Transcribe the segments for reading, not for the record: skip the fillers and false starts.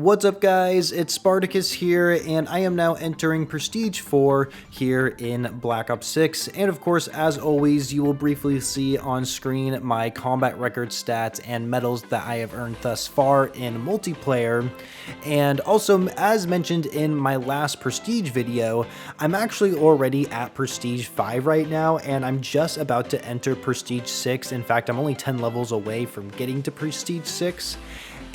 What's up guys, it's Spartacus here, and I am now entering Prestige 4 here in Black Ops 6, and of course, as always, you will briefly see on screen my combat record stats and medals that I have earned thus far in multiplayer. And also, as mentioned in my last Prestige video, I'm actually already at Prestige 5 right now, and I'm just about to enter Prestige 6. In fact, I'm only 10 levels away from getting to Prestige 6.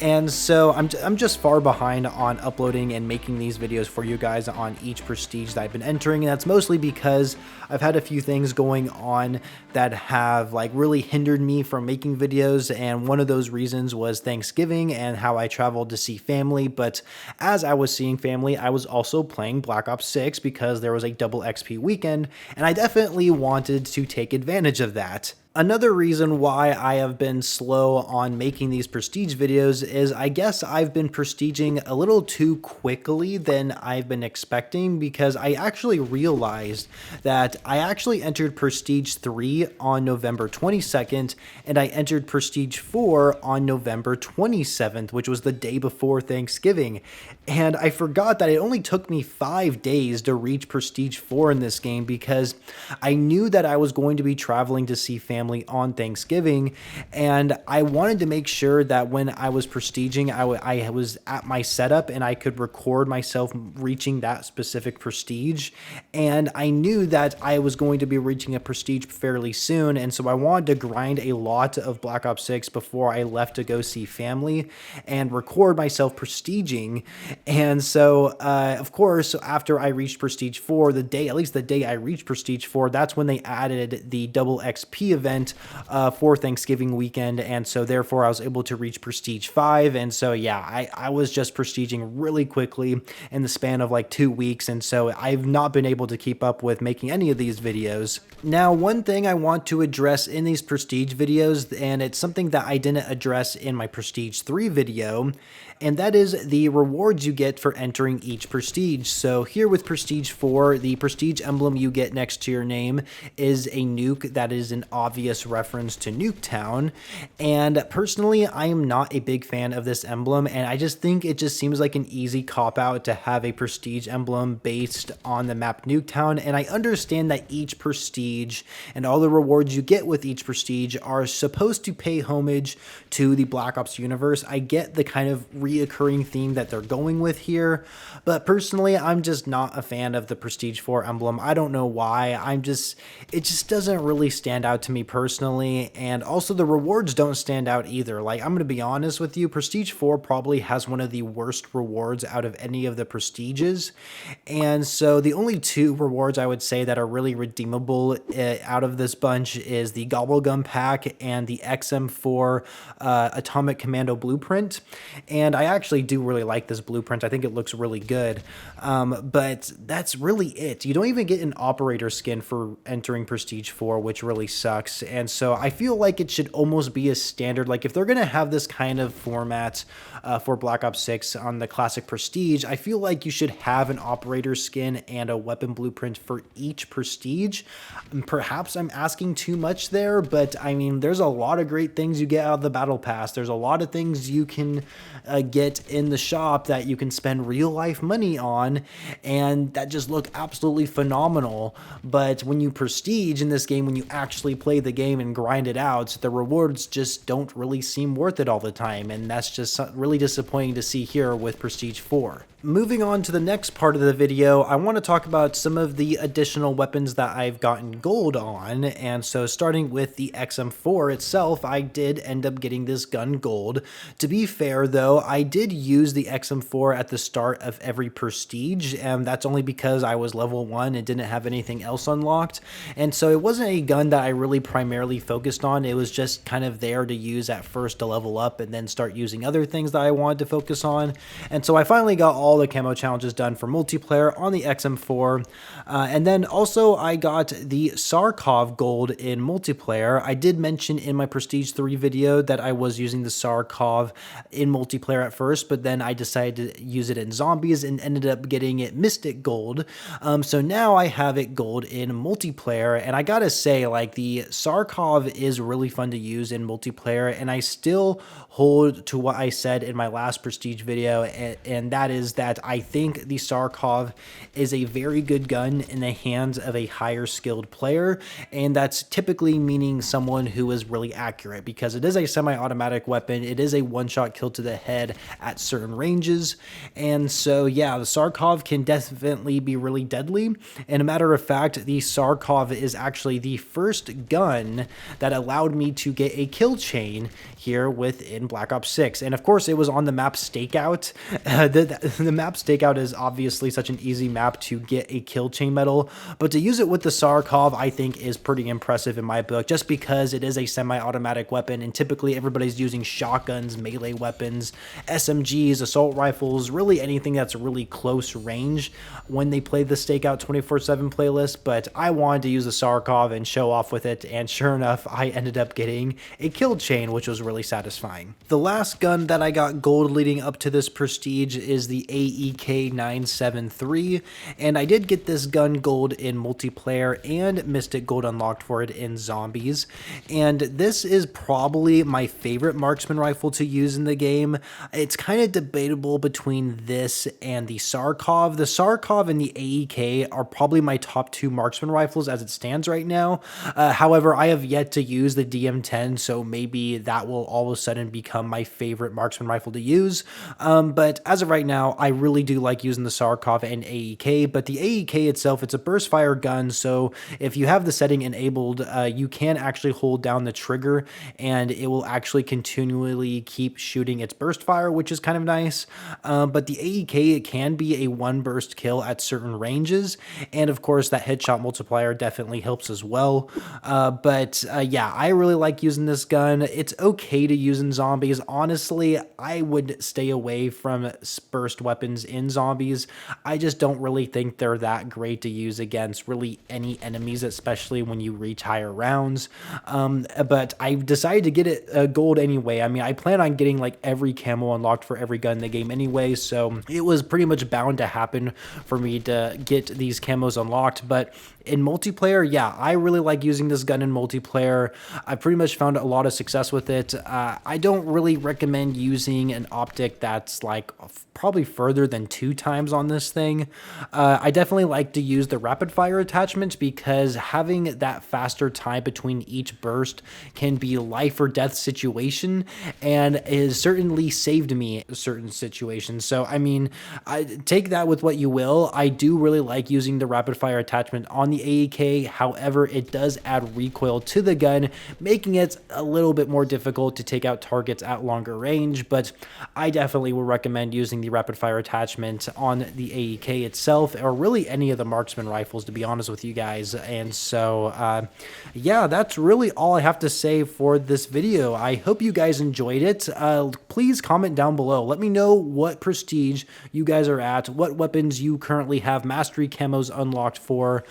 And so I'm just far behind on uploading and making these videos for you guys on each prestige that I've been entering, and that's mostly because I've had a few things going on that have really hindered me from making videos, and one of those reasons was Thanksgiving and how I traveled to see family. But as I was seeing family, I was also playing Black Ops 6 because there was a double XP weekend, and I definitely wanted to take advantage of that. Another reason why I have been slow on making these prestige videos is I guess I've been prestiging a little too quickly than I've been expecting, because I actually realized that I actually entered Prestige 3 on November 22nd, and I entered Prestige 4 on November 27th, which was the day before Thanksgiving. And I forgot that it only took me 5 days to reach Prestige 4 in this game, because I knew that I was going to be traveling to see family on Thanksgiving, and I wanted to make sure that when I was prestiging, I was at my setup and I could record myself reaching that specific prestige. And I knew that I was going to be reaching a prestige fairly soon, and so I wanted to grind a lot of Black Ops 6 before I left to go see family and record myself prestiging. And so of course, after I reached Prestige 4, at least the day I reached Prestige 4, that's when they added the double XP event for Thanksgiving weekend, and so therefore I was able to reach Prestige 5. And so yeah, I was just prestiging really quickly in the span of 2 weeks, and so I've not been able to keep up with making any of these videos. Now, one thing I want to address in these prestige videos, and it's something that I didn't address in my Prestige 3 video, and that is the rewards you get for entering each prestige. So here with Prestige 4, the prestige emblem you get next to your name is a nuke that is an obvious reference to Nuketown. And personally, I am not a big fan of this emblem, and I just think it just seems like an easy cop-out to have a prestige emblem based on the map Nuketown. And I understand that each prestige and all the rewards you get with each prestige are supposed to pay homage to the Black Ops universe. I get the kind of reoccurring theme that they're going with here, but personally, I'm just not a fan of the Prestige 4 emblem. I don't know why. It just doesn't really stand out to me personally, and also the rewards don't stand out either. I'm going to be honest with you, Prestige 4 probably has one of the worst rewards out of any of the prestiges, and so the only two rewards I would say that are really redeemable out of this bunch is the Gobblegum Pack and the XM4 Atomic Commando Blueprint. And I actually do really like this blueprint. I think it looks really good, but that's really it. You don't even get an operator skin for entering Prestige 4, which really sucks. And so I feel like it should almost be a standard. If they're going to have this kind of format for Black Ops 6 on the classic Prestige, I feel like you should have an operator skin and a weapon blueprint for each prestige. Perhaps I'm asking too much there, but I mean, there's a lot of great things you get out of the Battle Pass. There's a lot of things you can get in the shop that you can spend real life money on, and that just look absolutely phenomenal. But when you prestige in this game, when you actually play the game and grind it out, the rewards just don't really seem worth it all the time, and that's just really disappointing to see here with Prestige 4. Moving on to the next part of the video, I want to talk about some of the additional weapons that I've gotten gold on. And so starting with the XM4 itself, I did end up getting this gun gold. To be fair though, I did use the XM4 at the start of every prestige, and that's only because I was level 1 and didn't have anything else unlocked. And so it wasn't a gun that I really primarily focused on. It was just kind of there to use at first to level up and then start using other things that I wanted to focus on. And so I finally got all all the camo challenges done for multiplayer on the XM4. And then also I got the Sarkov gold in multiplayer. I did mention in my Prestige 3 video that I was using the Sarkov in multiplayer at first, but then I decided to use it in zombies and ended up getting it Mystic gold. So now I have it gold in multiplayer, and I gotta say, like, the Sarkov is really fun to use in multiplayer, and I still hold to what I said in my last Prestige video, and that is that I think the Sarkov is a very good gun in the hands of a higher skilled player, and that's typically meaning someone who is really accurate, because it is a semi-automatic weapon. It is a one-shot kill to the head at certain ranges, and so yeah, the Sarkov can definitely be really deadly. And a matter of fact, the Sarkov is actually the first gun that allowed me to get a kill chain here within Black Ops 6. And of course, it was on the map Stakeout. The map Stakeout is obviously such an easy map to get a kill chain medal, but to use it with the Sarkov, I think is pretty impressive in my book, just because it is a semi-automatic weapon, and typically everybody's using shotguns, melee weapons, SMGs, assault rifles, really anything that's really close range when they play the Stakeout 24/7 playlist. But I wanted to use the Sarkov and show off with it, and sure enough, I ended up getting a kill chain, which was really satisfying. The last gun that I got gold leading up to this Prestige is the AEK 973, and I did get this gun gold in multiplayer and Mystic gold unlocked for it in zombies, and this is probably my favorite marksman rifle to use in the game. It's kind of debatable between this and the Sarkov. The Sarkov and the AEK are probably my top two marksman rifles as it stands right now. However, I have yet to use the DM10, so maybe that will all of a sudden become my favorite marksman rifle to use. But as of right now, I really do like using the Sarkov and AEK, but the AEK itself, it's a burst fire gun, so if you have the setting enabled, you can actually hold down the trigger and it will actually continually keep shooting its burst fire, which is kind of nice. But the AEK, it can be a one burst kill at certain ranges, and of course that headshot multiplier definitely helps as well. Yeah, I really like using this gun. It's okay to use in zombies. Honestly, I would stay away from burst weapons in zombies. I just don't really think they're that great to use against really any enemies, especially when you reach higher rounds. But I decided to get it gold anyway. I mean, I plan on getting like every camo unlocked for every gun in the game anyway, so it was pretty much bound to happen for me to get these camos unlocked. But in multiplayer, yeah, I really like using this gun in multiplayer. I pretty much found a lot of success with it. I don't really recommend using an optic that's like probably further than 2 times on this thing. I definitely like to use the rapid fire attachment, because having that faster time between each burst can be life or death situation, and has certainly saved me in certain situations. So I mean, take that with what you will. I do really like using the rapid fire attachment on the AEK. However, it does add recoil to the gun, making it a little bit more difficult to take out targets at longer range, but I definitely would recommend using the rapid fire attachment on the AEK itself, or really any of the marksman rifles, to be honest with you guys. And so yeah, that's really all I have to say for this video. I hope you guys enjoyed it. Please comment down below. Let me know what prestige you guys are at, what weapons you currently have mastery camos unlocked for,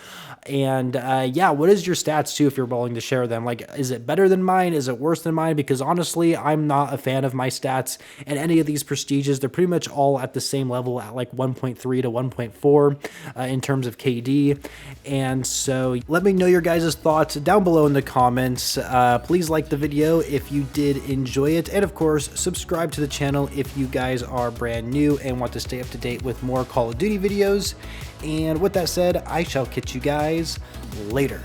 and yeah, what is your stats too, if you're willing to share them. Like, is it better than mine? Is it worse than mine? Because honestly, I'm not a fan of my stats and any of these prestiges. They're pretty much all at the same level at like 1.3 to 1.4 in terms of KD. And so let me know your guys' thoughts down below in the comments. Please like the video if you did enjoy it, and of course subscribe to the channel if you guys are brand new and want to stay up to date with more Call of Duty videos. And with that said, I shall catch you guys later.